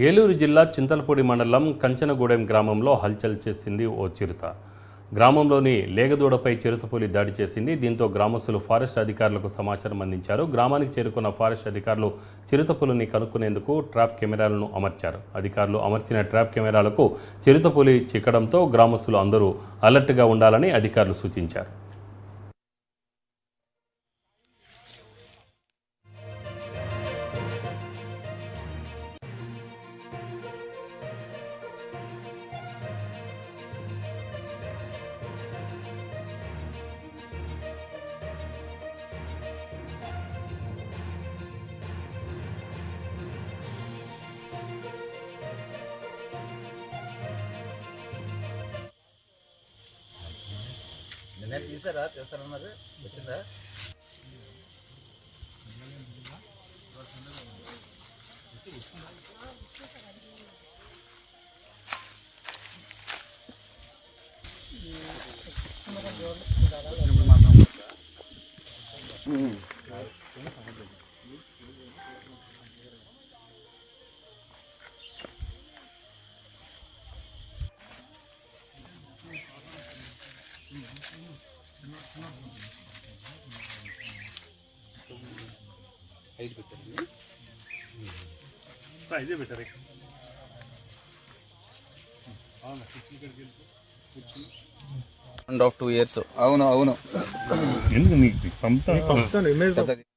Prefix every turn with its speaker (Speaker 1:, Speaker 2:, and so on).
Speaker 1: ఏలూరు జిల్లా చింతలపూడి మండలం కంచనగూడెం గ్రామంలో హల్చల్ చేసింది ఓ చిరుత. గ్రామంలోని లేగదూడపై చిరుతపులి దాడి చేసింది. దీంతో గ్రామస్తులు ఫారెస్ట్ అధికారులకు సమాచారం అందించారు. గ్రామానికి చేరుకున్న ఫారెస్ట్ అధికారులు చిరుతపులిని కనుక్కునేందుకు ట్రాప్ కెమెరాలను అమర్చారు. అధికారులు అమర్చిన ట్రాప్ కెమెరాలకు చిరుతపులి చిక్కడంతో గ్రామస్తులు అందరూ అలర్ట్గా ఉండాలని అధికారులు సూచించారు.
Speaker 2: నేను తీసారా చేస్తారన్నది వచ్చిందా?
Speaker 3: ఇదే పెట్టారు.
Speaker 2: And of 2 years. అవును
Speaker 3: ఎందుకు మీకు పంపుతాను